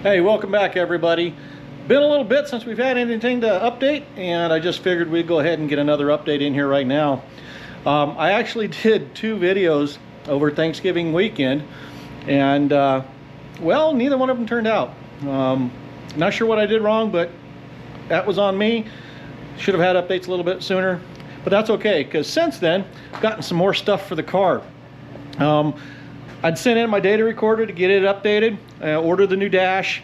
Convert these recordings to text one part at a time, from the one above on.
Hey, welcome back everybody. Been a little bit since we've had anything to update, and I just figured we'd go ahead and get another update in here right now. I actually did 2 videos over Thanksgiving weekend, and well, neither one of them turned out. Not sure what I did wrong, but that was on me. Should have had updates a little bit sooner, but that's okay, because since then I've gotten some more stuff for the car. I'd sent in my data recorder to get it updated, ordered the new dash,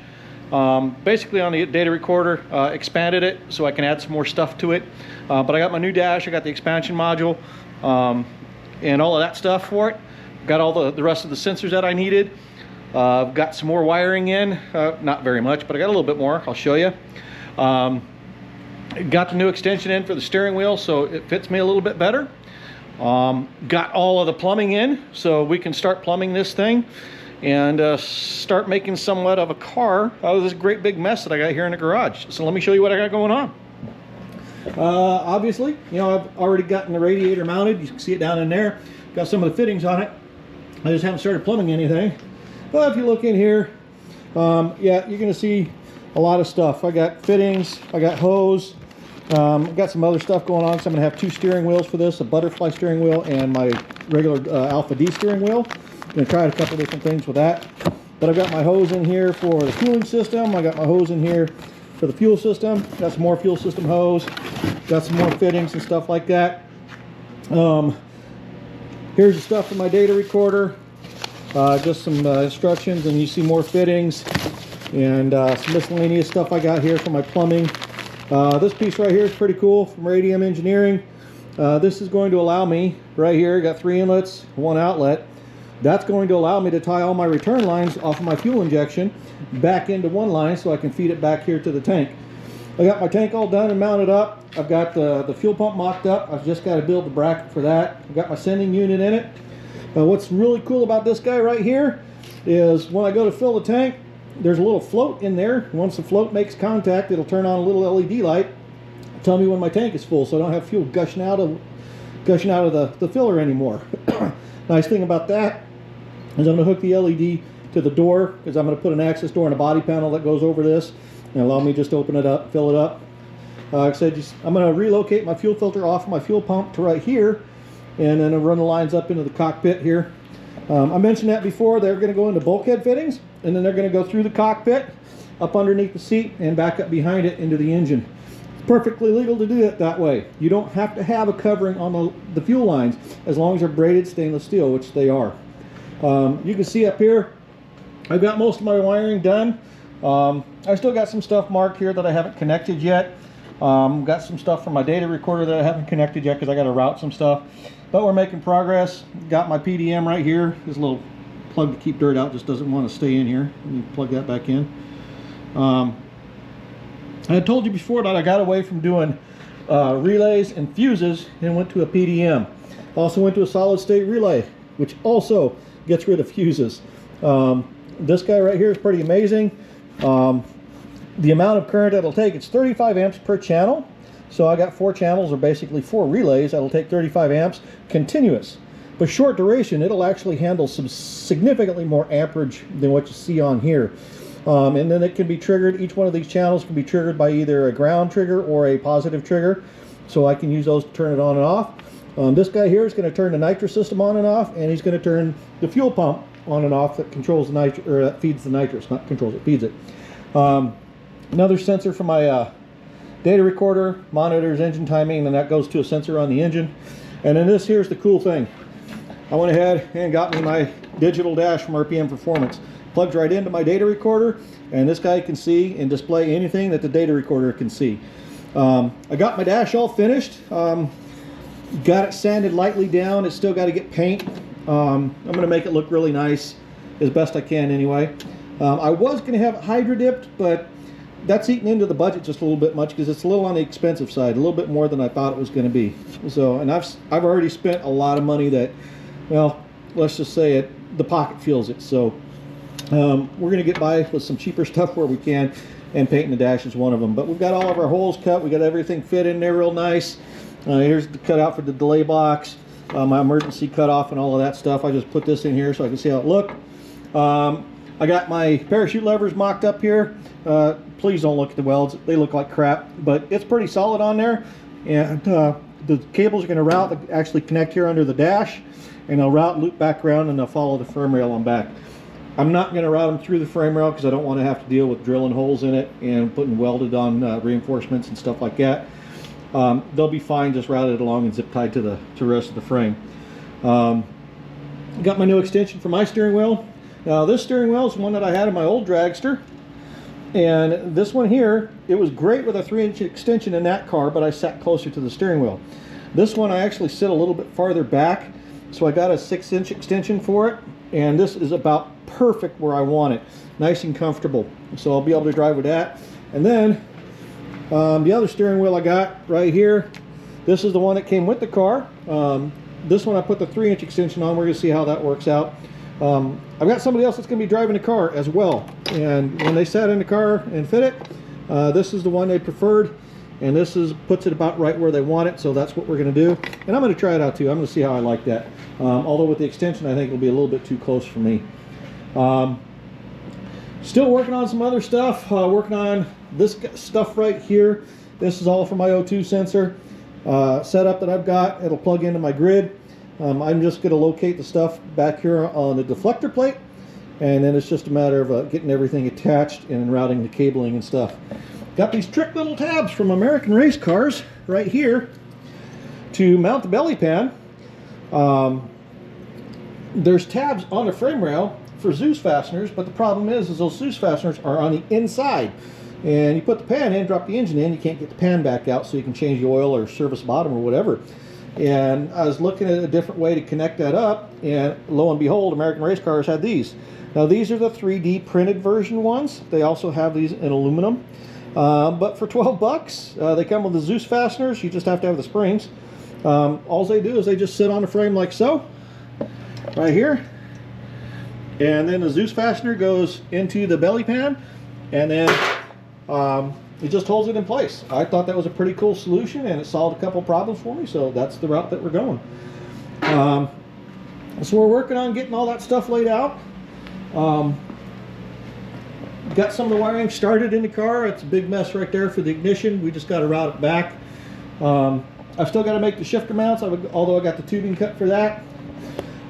basically on the data recorder, expanded it so I can add some more stuff to it. But I got my new dash, I got the expansion module, and all of that stuff for it. Got all the rest of the sensors that I needed. Got some more wiring in, not very much, but I got a little bit more, I'll show you. Got the new extension in for the steering wheel so it fits me a little bit better. Got all of the plumbing in so we can start plumbing this thing and start making somewhat of a car out of this great big mess that I got here in the garage. So let me show you what I got going on. Obviously, you know, I've already gotten the radiator mounted. You can see it down in there. Got some of the fittings on it. I just haven't started plumbing anything. But if you look in here, yeah, you're going to see a lot of stuff. I got fittings, I got hose. I've got some other stuff going on, so I'm going to have 2 steering wheels for this, a butterfly steering wheel and my regular Alpha D steering wheel. I'm going to try a couple different things with that. But I've got my hose in here for the cooling system. I got my hose in here for the fuel system. Got some more fuel system hose. Got some more fittings and stuff like that. Here's the stuff for my data recorder. Just some instructions, and you see more fittings and some miscellaneous stuff I got here for my plumbing. This piece right here is pretty cool from Radium Engineering. This is going to allow me, right here, got 3 inlets, 1 outlet. That's going to allow me to tie all my return lines off of my fuel injection back into one line so I can feed it back here to the tank. I got my tank all done and mounted up. I've got the fuel pump mocked up. I've just got to build the bracket for that. I've got my sending unit in it. What's really cool about this guy right here is when I go to fill the tank, there's a little float in there. Once the float makes contact, it'll turn on a little LED light, tell me when my tank is full, so I don't have fuel gushing out of the filler anymore. Nice thing about that is I'm going to hook the LED to the door, because I'm going to put an access door and a body panel that goes over this and allow me just to open it up, fill it up. Like I said, I'm going to relocate my fuel filter off my fuel pump to right here, and then I'll run the lines up into the cockpit here. I mentioned that before. They're going to go into bulkhead fittings, and then they're going to go through the cockpit, up underneath the seat, and back up behind it into the engine. It's perfectly legal to do it that way. You don't have to have a covering on the fuel lines as long as they're braided stainless steel, which they are. You can see up here, I've got most of my wiring done. I still got some stuff marked here that I haven't connected yet. Got some stuff from my data recorder that I haven't connected yet because I got to route some stuff. But we're making progress. Got my PDM right here. This little plug to keep dirt out just doesn't want to stay in here. Let me plug that back in. I told you before that I got away from doing relays and fuses and went to a PDM. Also went to a solid state relay, which also gets rid of fuses. This guy right here is pretty amazing. The amount of current it'll take, it's 35 amps per channel. So I got 4 channels, or basically 4 relays that'll take 35 amps continuous. But short duration, it'll actually handle some significantly more amperage than what you see on here. And then it can be triggered, each one of these channels can be triggered by either a ground trigger or a positive trigger. So I can use those to turn it on and off. This guy here is going to turn the nitrous system on and off, and he's going to turn the fuel pump on and off that controls the nitrous, or that feeds the nitrous, not controls it, feeds it. Another sensor for my data recorder, monitors engine timing, and that goes to a sensor on the engine. And then this here's the cool thing. I went ahead and got me my digital dash from RPM Performance. Plugs right into my data recorder, and this guy can see and display anything that the data recorder can see. I got my dash all finished. Got it sanded lightly down. It's still got to get paint. I'm going to make it look really nice as best I can anyway. I was going to have it hydro dipped, but that's eating into the budget just a little bit much because it's a little on the expensive side, a little bit more than I thought it was going to be. So, and I've already spent a lot of money that, well, let's just say it, the pocket feels it. So we're going to get by with some cheaper stuff where we can, and painting the dash is one of them. But we've got all of our holes cut. We got everything fit in there real nice. Here's the cutout for the delay box, my emergency cutoff and all of that stuff. I just put this in here so I can see how it looked. I got my parachute levers mocked up here. Please don't look at the welds. They look like crap, but it's pretty solid on there. And the cables are going to route, actually connect here under the dash, and they'll route, loop back around, and they'll follow the frame rail on back. I'm not going to route them through the frame rail because I don't want to have to deal with drilling holes in it and putting welded on reinforcements and stuff like that. They'll be fine just routed along and zip tied to the rest of the frame. Got my new extension for my steering wheel. Now this steering wheel is one that I had in my old dragster, and this one here, it was great with a 3-inch extension in that car, but I sat closer to the steering wheel. This one I actually sit a little bit farther back, so I got a 6-inch extension for it, and this is about perfect where I want it. Nice and comfortable, so I'll be able to drive with that. And then the other steering wheel I got right here, this is the one that came with the car. This one I put the 3-inch extension on. We're going to see how that works out. I've got somebody else that's going to be driving the car as well, and when they sat in the car and fit it, this is the one they preferred, and this puts it about right where they want it, so that's what we're going to do. And I'm going to try it out too. I'm going to see how I like that. Although with the extension I think it'll be a little bit too close for me. Still working on some other stuff. Working on this stuff right here. This is all for my O2 sensor setup that I've got. It'll plug into my grid. I'm just going to locate the stuff back here on the deflector plate, and then it's just a matter of getting everything attached and routing the cabling and stuff. Got these trick little tabs from American Race Cars right here to mount the belly pan. There's tabs on the frame rail for Zeus fasteners, but the problem is those Zeus fasteners are on the inside, and you put the pan in, drop the engine in, you can't get the pan back out so you can change the oil or service bottom or whatever. And I was looking at a different way to connect that up, and lo and behold, American Race Cars had these. Now these are the 3D printed version ones. They also have these in aluminum, but for 12 bucks they come with the Zeus fasteners. You just have to have the springs. All they do is they just sit on the frame like so, right here, and then the Zeus fastener goes into the belly pan, and then it just holds it in place. I thought that was a pretty cool solution, and it solved a couple problems for me, so that's the route that we're going. So we're working on getting all that stuff laid out. Got some of the wiring started in the car. It's a big mess right there for the ignition. We just got to route it back. I've still got to make the shifter mounts, although I got the tubing cut for that.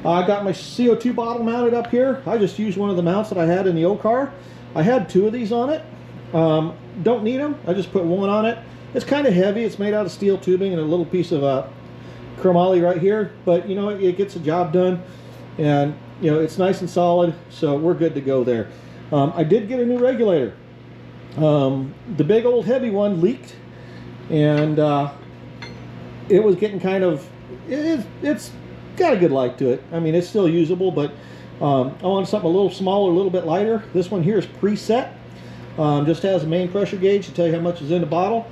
I got my CO2 bottle mounted up here. I just used one of the mounts that I had in the old car. I had 2 of these on it. Don't need them. I just put one on it. It's kind of heavy. It's made out of steel tubing and a little piece of chromoly right here, but you know, it gets the job done, and you know, it's nice and solid, so we're good to go there. I did get a new regulator. The big old heavy one leaked, and it was getting kind of, it's got a good life to it. I mean, it's still usable, but I wanted something a little smaller, a little bit lighter. This one here is preset. Just has a main pressure gauge to tell you how much is in the bottle,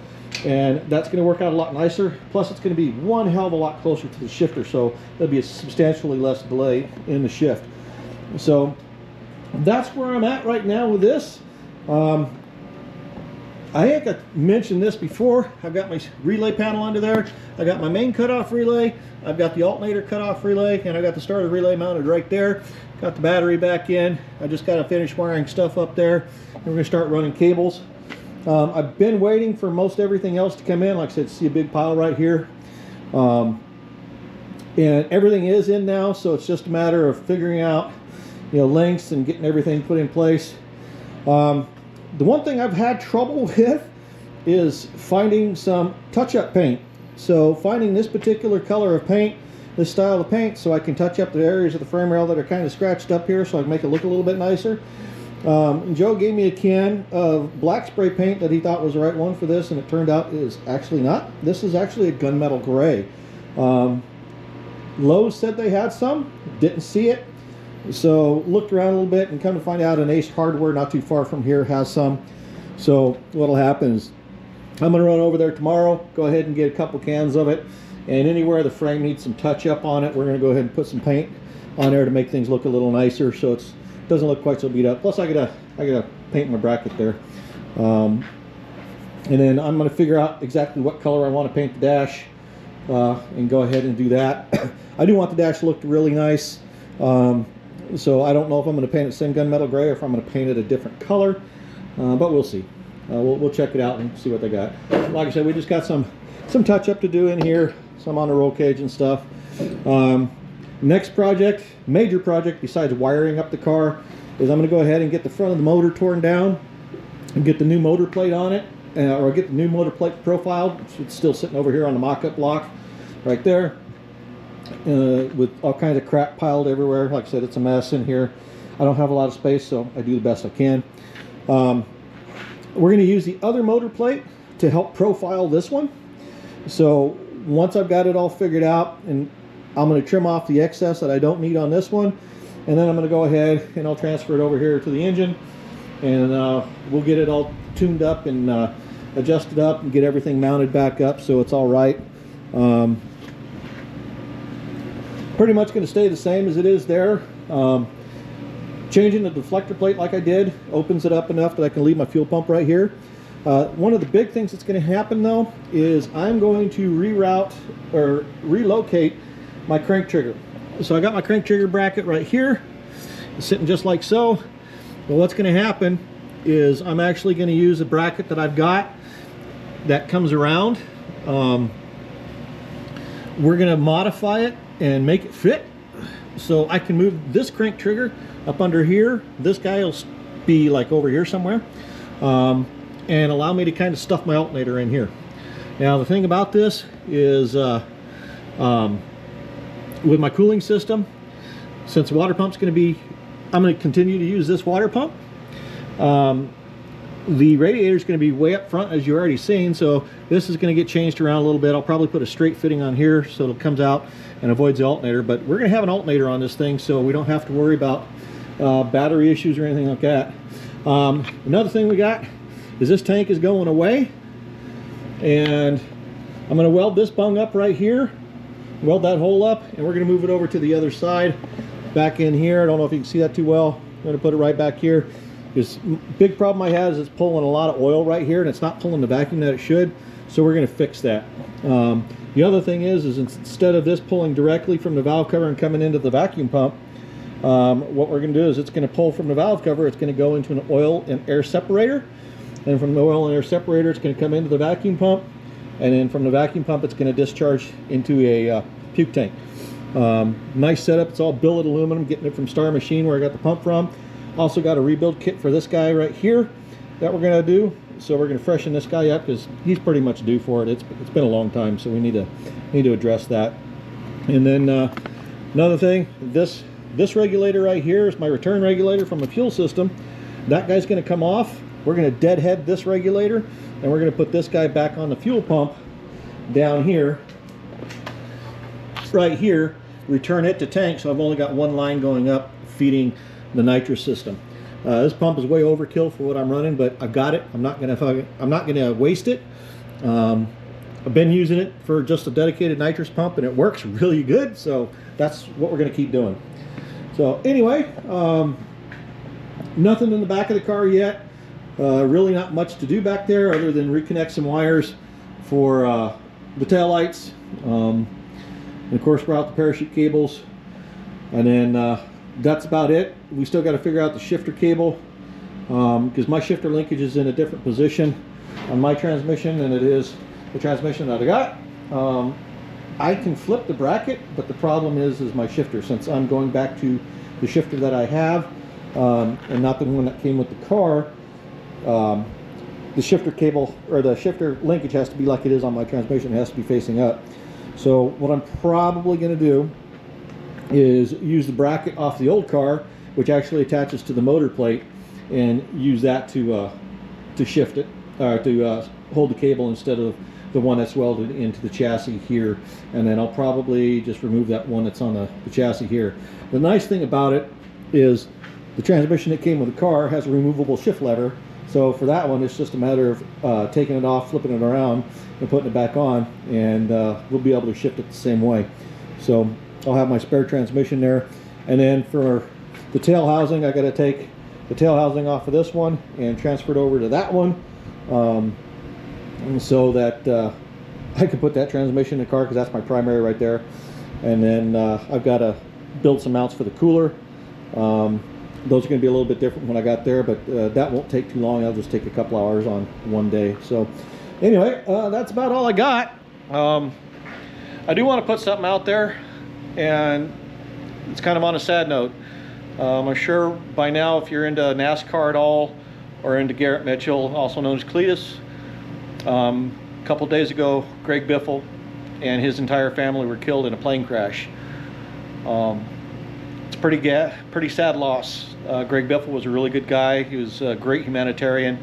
and that's going to work out a lot nicer. Plus it's going to be one hell of a lot closer to the shifter, so there'll be a substantially less delay in the shift. So that's where I'm at right now with this. I think I mentioned this before. I've got my relay panel under there. I got my main cutoff relay. I've got the alternator cutoff relay, and I got the starter relay mounted right there. Got the battery back in. I just got to finish wiring stuff up there, and we're going to start running cables. I've been waiting for most everything else to come in. Like I said, see a big pile right here. And everything is in now, so it's just a matter of figuring out, you know, lengths and getting everything put in place. The one thing I've had trouble with is finding some touch-up paint. So finding this particular color of paint, this style of paint, so I can touch up the areas of the frame rail that are kind of scratched up here, so I can make it look a little bit nicer. Joe gave me a can of black spray paint that he thought was the right one for this, and it turned out it is actually not. This is actually a gunmetal gray. Lowe's said they had some, didn't see it. So looked around a little bit, and come to find out an Ace Hardware not too far from here has some. So what'll happen is I'm going to run over there tomorrow, go ahead and get a couple cans of it, and anywhere the frame needs some touch up on it, we're going to go ahead and put some paint on there to make things look a little nicer, so it doesn't look quite so beat up. Plus I gotta paint my bracket there, and then I'm going to figure out exactly what color I want to paint the dash, and go ahead and do that. I do want the dash to look really nice. So I don't know if I'm going to paint it same gunmetal gray or if I'm going to paint it a different color, but we'll see. We'll check it out and see what they got. Like I said, we just got some touch up to do in here, some on the roll cage and stuff. Next project, major project besides wiring up the car, is I'm going to go ahead and get the front of the motor torn down and get the new motor plate on it, or get the new motor plate profiled. It's still sitting over here on the mock-up block right there, with all kinds of crap piled everywhere. Like I said, it's a mess in here. I don't have a lot of space, so I do the best I can. We're going to use the other motor plate to help profile this one. So once I've got it all figured out, and I'm going to trim off the excess that I don't need on this one, and then I'm going to go ahead and I'll transfer it over here to the engine, and we'll get it all tuned up and adjusted up and get everything mounted back up so it's all right. Pretty much going to stay the same as it is there. Changing the deflector plate like I did opens it up enough that I can leave my fuel pump right here. One of the big things that's going to happen though is I'm going to reroute or relocate my crank trigger. So I got my crank trigger bracket right here, sitting just like so. Well, what's going to happen is I'm actually going to use a bracket that I've got that comes around. We're going to modify it and make it fit so I can move this crank trigger up under here. This guy will be like over here somewhere, and allow me to kind of stuff my alternator in here. Now the thing about this is with my cooling system, since the water pump's going to be, I'm going to continue to use this water pump. The radiator is going to be way up front, as you've already seen, so this is going to get changed around a little bit. I'll probably put a straight fitting on here so it comes out and avoids the alternator, but we're going to have an alternator on this thing so we don't have to worry about battery issues or anything like that. Another thing we got is this tank is going away, and I'm going to weld this bung up right here, weld that hole up, and we're going to move it over to the other side back in here. I don't know if you can see that too well. I'm going to put it right back here. This big problem I have is it's pulling a lot of oil right here, and it's not pulling the vacuum that it should, so we're going to fix that. The other thing is instead of this pulling directly from the valve cover and coming into the vacuum pump, what we're going to do is it's going to pull from the valve cover, it's going to go into an oil and air separator, and from the oil and air separator it's going to come into the vacuum pump, and then from the vacuum pump it's going to discharge into a puke tank. Nice setup. It's all billet aluminum, getting it from Star Machine where I got the pump from. Also got a rebuild kit for this guy right here that we're going to do. So we're going to freshen this guy up because he's pretty much due for it. It's been a long time, so we need to address that. And then another thing, this regulator right here is my return regulator from the fuel system. That guy's going to come off. We're going to deadhead this regulator, and we're going to put this guy back on the fuel pump down here, right here, return it to tank, so I've only got one line going up feeding the nitrous system. This pump is way overkill for what I'm running, but I've got it. I'm not gonna waste it. I've been using it for just a dedicated nitrous pump, and it works really good, so that's what we're gonna keep doing. So anyway, nothing in the back of the car yet. Really not much to do back there other than reconnect some wires for the taillights. And of course route the parachute cables, and then that's about it. We still got to figure out the shifter cable, because my shifter linkage is in a different position on my transmission than it is the transmission that I got. I can flip the bracket, but the problem is my shifter, since I'm going back to the shifter that I have, and not the one that came with the car. The shifter cable, or the shifter linkage, has to be like it is on my transmission. It has to be facing up. So what I'm probably going to do is use the bracket off the old car, which actually attaches to the motor plate, and use that to shift it, to hold the cable instead of the one that's welded into the chassis here. And then I'll probably just remove that one that's on the chassis here. The nice thing about it is the transmission that came with the car has a removable shift lever. So for that one, it's just a matter of taking it off, flipping it around, and putting it back on, and we'll be able to shift it the same way. So I'll have my spare transmission there. And then for the tail housing, I got to take the tail housing off of this one and transfer it over to that one, so that I can put that transmission in the car, because that's my primary right there. And then I've got to build some mounts for the cooler, Those are going to be a little bit different when I got there, but that won't take too long. I'll just take a couple hours on one day. So anyway, that's about all I got. I do want to put something out there, and it's kind of on a sad note. I'm sure by now, if you're into NASCAR at all, or into Garrett Mitchell, also known as Cletus, a couple days ago, Greg Biffle and his entire family were killed in a plane crash. It's a pretty sad loss. Greg Biffle was a really good guy. He was a great humanitarian,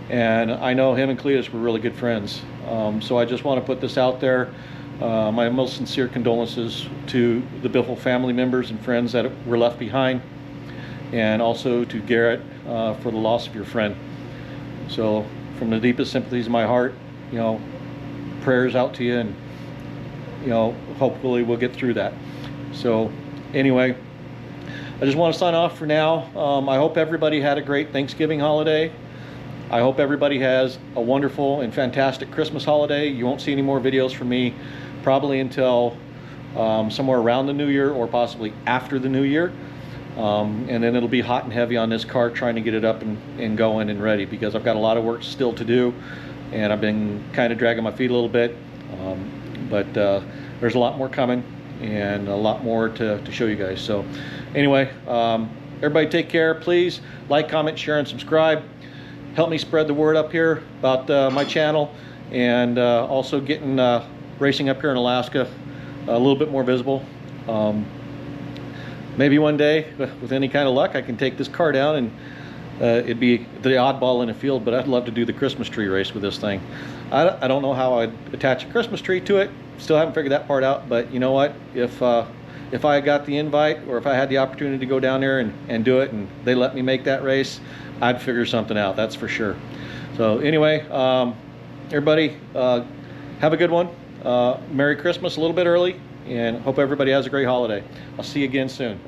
and I know him and Cletus were really good friends. So I just want to put this out there. My most sincere condolences to the Biffle family members and friends that were left behind, and also to Garrett for the loss of your friend. So from the deepest sympathies of my heart, you know, prayers out to you, and you know, hopefully we'll get through that. So anyway, I just want to sign off for now. I hope everybody had a great Thanksgiving holiday. I hope everybody has a wonderful and fantastic Christmas holiday. You won't see any more videos from me probably until somewhere around the new year, or possibly after the new year. And then it'll be hot and heavy on this car, trying to get it up and going and ready, because I've got a lot of work still to do, and I've been kind of dragging my feet a little bit. But there's a lot more coming, and a lot more to show you guys. So anyway, everybody take care. Please like, comment, share, and subscribe. Help me spread the word up here about my channel, and also getting racing up here in Alaska a little bit more visible. Maybe one day, with any kind of luck, I can take this car down, and it'd be the oddball in a field, but I'd love to do the Christmas tree race with this thing. I don't know how I'd attach a Christmas tree to it. Still haven't figured that part out, but you know what? If I got the invite, or if I had the opportunity to go down there and do it, and they let me make that race, I'd figure something out, that's for sure. So anyway, everybody, have a good one. Merry Christmas a little bit early, and hope everybody has a great holiday. I'll see you again soon.